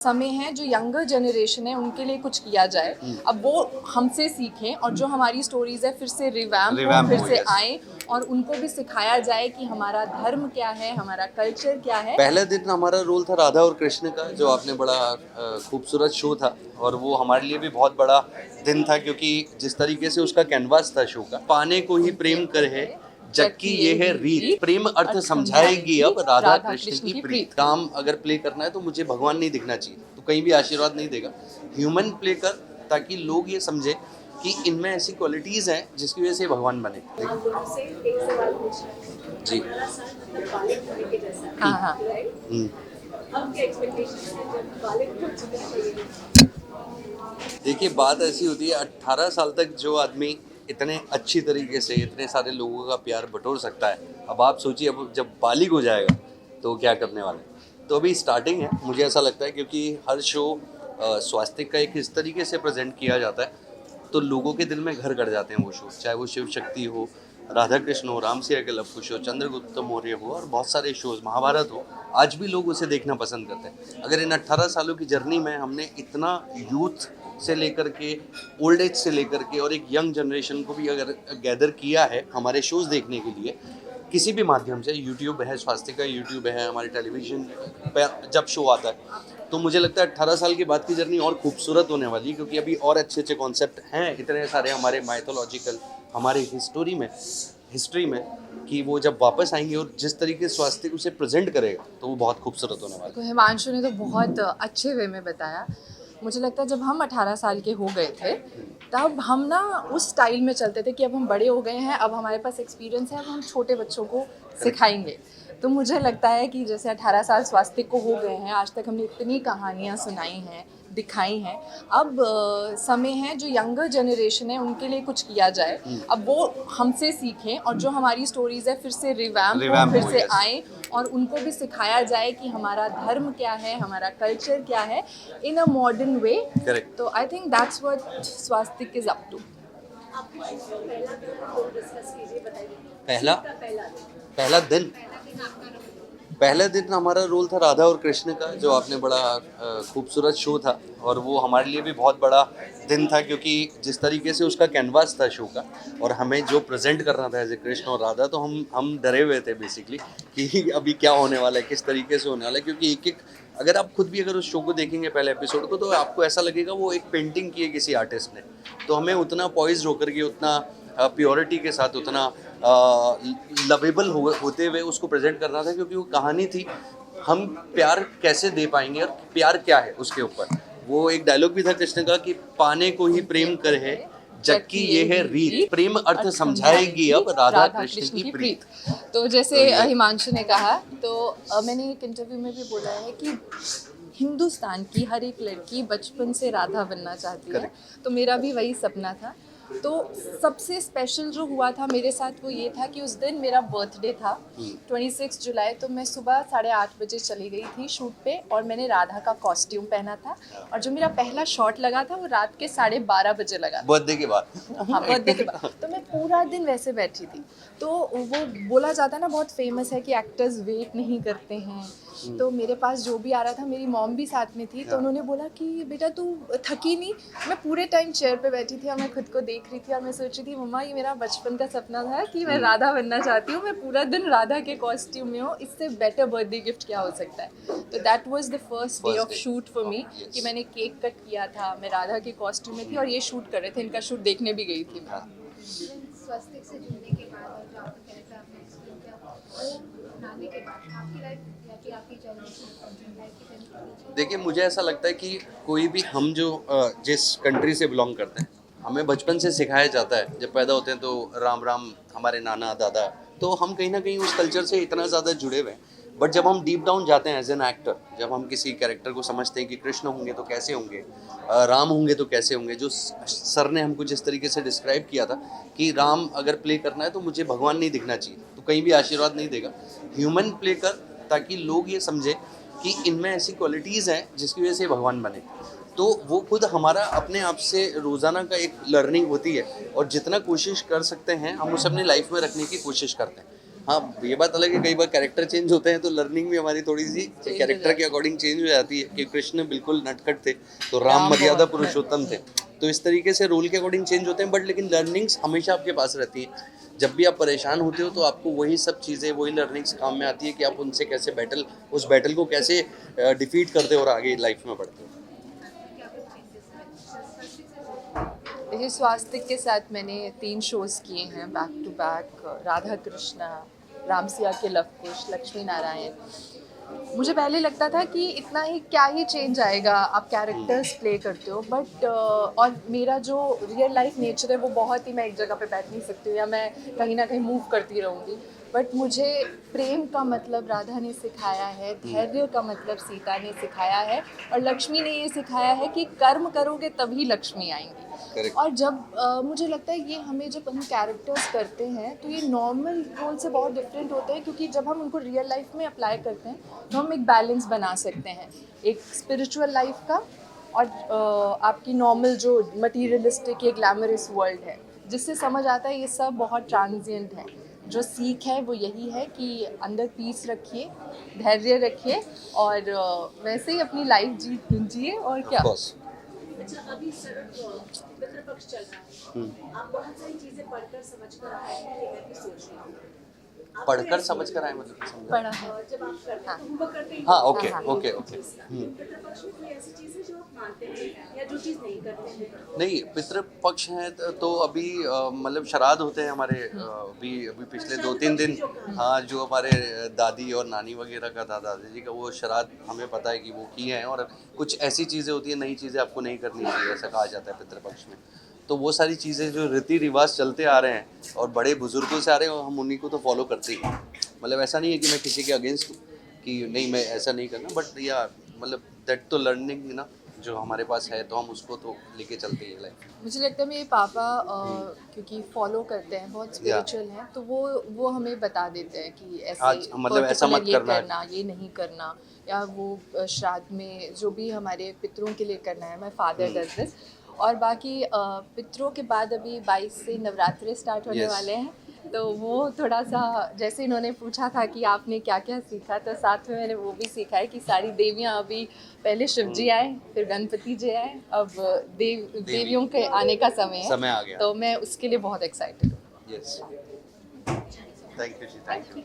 समय है जो यंगर जनरेशन है उनके लिए कुछ किया जाए। अब वो हमसे सीखें और जो हमारी स्टोरीज है फिर से रिवैम्प फिर से आए और उनको भी सिखाया जाए कि हमारा धर्म क्या है, हमारा कल्चर क्या है। पहले दिन हमारा रोल था राधा और कृष्ण का, जो आपने बड़ा खूबसूरत शो था और वो हमारे लिए भी बहुत बड़ा दिन था, क्योंकि जिस तरीके से उसका कैनवास था शो का, पाने को ही प्रेम कर है जबकि ये है रीत, प्रेम अर्थ समझाएगी अब राधा कृष्ण की प्रीत। काम अगर प्ले करना है तो मुझे भगवान नहीं दिखना चाहिए, तो कहीं भी आशीर्वाद नहीं देगा। ह्यूमन प्ले कर, ताकि लोग ये समझे कि इनमें ऐसी क्वालिटीज हैं जिसकी वजह से भगवान बने। जी हाँ हाँ। देखिए, बात ऐसी होती है, 18 साल तक जो आदमी इतने अच्छी तरीके से इतने सारे लोगों का प्यार बटोर सकता है, अब आप सोचिए अब जब बालिग हो जाएगा तो क्या करने वाले हैं। तो अभी स्टार्टिंग है, मुझे ऐसा लगता है, क्योंकि हर शो स्वास्थ्य का एक इस तरीके से प्रेजेंट किया जाता है तो लोगों के दिल में घर कर जाते हैं वो शो, चाहे वो शिव शक्ति हो, राधा कृष्ण हो, राम सिया के लव कुश हो, चंद्रगुप्त मौर्य हो और बहुत सारे शोज, महाभारत हो, आज भी लोग उसे देखना पसंद करते हैं। अगर इन 18 सालों की जर्नी में हमने इतना यूथ से लेकर के ओल्ड एज से लेकर के और एक यंग जनरेशन को भी अगर गैदर किया है हमारे शोज़ देखने के लिए, किसी भी माध्यम से, यूट्यूब है, स्वास्थ्य का यूट्यूब है, हमारे टेलीविज़न पर जब शो आता है, तो मुझे लगता है 18 साल के बाद की जर्नी और खूबसूरत होने वाली है, क्योंकि अभी और अच्छे अच्छे कॉन्सेप्ट हैं इतने सारे हमारे माइथोलॉजिकल, हमारे हिस्ट्री में, कि वो जब वापस आएंगे और जिस तरीके से स्वास्थ्य उसे प्रेजेंट करेगा तो वो बहुत खूबसूरत होने वाला है। तो हिमांशु ने तो बहुत अच्छे वे में बताया। मुझे लगता है जब हम 18 साल के हो गए थे तब हम ना उस स्टाइल में चलते थे कि अब हम बड़े हो गए हैं, अब हमारे पास एक्सपीरियंस है, अब हम छोटे बच्चों को सिखाएंगे। तो मुझे लगता है कि जैसे 18 साल स्वास्थ्य को हो गए हैं, आज तक हमने इतनी कहानियाँ सुनाई हैं, दिखाई हैं, अब समय है जो यंगर जनरेशन है उनके लिए कुछ किया जाए। अब वो हमसे सीखें और जो हमारी स्टोरीज है फिर से रिवैम्प फिर से आए और उनको भी सिखाया जाए कि हमारा धर्म क्या है, हमारा कल्चर क्या है, इन अ मॉडर्न वे। करेक्ट। तो I think that's what Swastik is up to. पहला दिन हमारा रोल था राधा और कृष्ण का, जो आपने बड़ा खूबसूरत शो था और वो हमारे लिए भी बहुत बड़ा दिन था, क्योंकि जिस तरीके से उसका कैनवास था शो का और हमें जो प्रेजेंट करना था एज ए कृष्ण और राधा, तो हम डरे हुए थे बेसिकली कि अभी क्या होने वाला है, किस तरीके से होने वाला है, क्योंकि एक अगर आप खुद भी अगर उस शो को देखेंगे पहले एपिसोड को, तो आपको ऐसा लगेगा वो एक पेंटिंग की है किसी आर्टिस्ट ने। तो हमें उतना पॉइज्ड होकर के, उतना प्योरिटी के साथ, उतना लवेबल होते हुए उसको प्रेजेंट करना था, क्योंकि वो कहानी थी हम प्यार कैसे दे पाएंगे और प्यार क्या है उसके ऊपर। वो एक डायलॉग भी था कृष्ण का कि पाने को ही प्रेम कर है जबकि ये है रीत, प्रेम अर्थ समझाएगी अब राधा कृष्ण की प्रीत। तो जैसे हिमांशु ने कहा, तो मैंने एक इंटरव्यू में भी बोला है कि हिंदुस्तान की हर एक लड़की बचपन से राधा बनना चाहती है। तो मेरा भी वही सपना था। तो सबसे स्पेशल जो हुआ था मेरे साथ वो ये था कि उस दिन मेरा बर्थडे था 26 जुलाई। तो मैं सुबह 8:30 बजे चली गई थी शूट पे और मैंने राधा का कॉस्ट्यूम पहना था और जो मेरा पहला शॉट लगा था वो रात के 12:30 बजे लगा। बर्थडे के बाद? हाँ, बर्थडे के बाद। तो मैं पूरा दिन वैसे बैठी थी। तो वो बोला जाता है ना, बहुत फेमस है कि एक्टर्स वेट नहीं करते हैं। तो मेरे पास जो भी आ रहा था, मेरी मॉम भी साथ में थी, तो उन्होंने बोला कि बेटा तू थकी नहीं। मैं पूरे टाइम चेयर पे बैठी थी और मैं खुद को देख रही थी और मैं सोच रही थी मम्मा ये मेरा बचपन का सपना था कि मैं राधा बनना चाहती हूँ, मैं पूरा दिन राधा के कॉस्ट्यूम में हूँ, इससे बेटर बर्थडे गिफ्ट क्या हो सकता है। तो that was the first day of shoot for me कि मैंने केक कट किया था, मैं राधा के कॉस्ट्यूम में थी और ये शूट कर रहे थे। इनका शूट देखने भी गई थी मैं। स्वास्थ्य से जुड़ने के बाद और जो आपका कैरेक्टर आपने एक्सप्लेन किया वो बनाने के बाद आपकी लाइफ या फिर आपकी जर्नी। देखिए, मुझे ऐसा लगता है कि कोई भी हम जो जिस कंट्री से बिलोंग करते हैं, हमें बचपन से सिखाया जाता है, जब पैदा होते हैं तो राम राम हमारे नाना दादा, तो हम कहीं ना कहीं उस कल्चर से इतना ज़्यादा जुड़े हुए हैं। बट जब हम डीप डाउन जाते हैं एज एन एक्टर, जब हम किसी कैरेक्टर को समझते हैं कि कृष्ण होंगे तो कैसे होंगे, राम होंगे तो कैसे होंगे, जो सर ने हमको जिस तरीके से डिस्क्राइब किया था कि राम अगर प्ले करना है तो मुझे भगवान नहीं दिखना चाहिए, तो कहीं भी आशीर्वाद नहीं देगा। ह्यूमन प्ले कर, ताकि लोग ये समझे कि इनमें ऐसी क्वालिटीज़ हैं जिसकी वजह से भगवान बने। तो वो खुद हमारा अपने आप से रोज़ाना का एक लर्निंग होती है और जितना कोशिश कर सकते हैं हम उसे अपनी लाइफ में रखने की कोशिश करते हैं। हाँ, ये बात अलग है, कई बार कैरेक्टर चेंज होते हैं तो लर्निंग भी हमारी थोड़ी सी हो कैरेक्टर के अकॉर्डिंग चेंज हो जाती है कि कृष्ण बिल्कुल नटखट थे तो राम मर्यादा पुरुषोत्तम थे, तो इस तरीके से रोल के अकॉर्डिंग चेंज होते हैं, बट लेकिन लर्निंग्स हमेशा आपके पास रहती हैं। जब भी आप परेशान होते हो तो आपको वही सब चीज़ें, वही लर्निंग्स काम में आती है कि आप उनसे कैसे उस बैटल को कैसे डिफीट करते हो और आगे लाइफ में बढ़ते हो। देखिए, स्वास्तिक के साथ मैंने 3 शोज़ किए हैं back to back, Radha Krishna, Ramsiya के लव कुश, लक्ष्मी नारायण। मुझे पहले लगता था कि इतना ही क्या ही चेंज आएगा, आप कैरेक्टर्स प्ले करते हो, बट और मेरा जो रियल लाइफ नेचर है वो बहुत ही, मैं एक जगह पे बैठ नहीं सकती हूँ या मैं कहीं ना कहीं मूव करती रहूँगी, बट मुझे प्रेम का मतलब राधा ने सिखाया है, धैर्य का मतलब सीता ने सिखाया है, और लक्ष्मी ने ये सिखाया है कि कर्म करोगे तभी लक्ष्मी आएंगी। Correct. और जब मुझे लगता है ये हमें जब हम कैरेक्टर्स करते हैं तो ये नॉर्मल रोल से बहुत डिफरेंट होते हैं, क्योंकि जब हम उनको रियल लाइफ में अप्लाई करते हैं तो हम एक बैलेंस बना सकते हैं, एक स्पिरिचुअल लाइफ का और आपकी नॉर्मल जो मटीरियलिस्टिक या ग्लैमरस वर्ल्ड है, जिससे समझ आता है ये सब बहुत ट्रांजिएंट है। जो सीख है वो यही है कि अंदर पीस रखिए, धैर्य रखिए और वैसे ही अपनी लाइफ जिए और क्या। Of course. अच्छा, अभी पितृपक्ष चल रहा है, आप बहुत सारी चीजें पढ़कर समझ कर आए हैं, ये मैं भी सोच रही हूँ। आपको पढ़कर ऐसे- समझ कर आए मतलब समझा? पढ़ा है। जब आप करते हैं तो होमवर्क करते हैं। हाँ, ओके हाँ, ओके ओके। पितृपक्ष में कोई ऐसी चीज है जो आप मानते हैं या जो चीज नहीं करते हैं? नहीं, पितृपक्ष हैं तो अभी मतलब श्राद्ध होते हैं हमारे, अभी अभी पिछले 2-3 दिन, हाँ, जो हमारे दादी और नानी वगैरह का था, दादाजी का, वो श्राद्ध हमें पता है कि वो किए हैं, और कुछ ऐसी चीज़ें होती हैं, नई चीज़ें आपको नहीं करनी चाहिए, ऐसा कहा जाता है पितृपक्ष में। तो वो सारी चीज़ें जो रीति रिवाज चलते आ रहे हैं और बड़े बुजुर्गों से आ रहे हैं, हम उन्हीं को तो फॉलो करते ही हैं। मतलब ऐसा नहीं है कि मैं किसी के अगेंस्ट हूँ कि नहीं मैं ऐसा नहीं करना, बट या मतलब दैट तो लर्निंग ना जो हमारे पास है, तो हम उसको तो लेके चलते हैं लाइफ। मुझे लगता है मेरे पापा क्योंकि फॉलो करते हैं, बहुत स्पिरिचुअल हैं, तो वो हमें बता देते हैं कि ऐसे आज मतलब ऐसा मत particular ये करना है। ये नहीं करना, या वो श्राद्ध में जो भी हमारे पितरों के लिए करना है, माय फादर डज दिस। और बाकी पितरों के बाद अभी 22 से नवरात्रे स्टार्ट होने Yes. वाले हैं, तो वो थोड़ा सा, जैसे इन्होंने पूछा था कि आपने क्या क्या सीखा, तो साथ में मैंने वो भी सीखा है कि सारी देवियाँ, अभी पहले शिव जी आए, फिर गणपति जी आए, अब देवियों के आने का समय समय आ है, गया। तो मैं उसके लिए बहुत एक्साइटेड हूँ। Yes, thank you ji, thank you.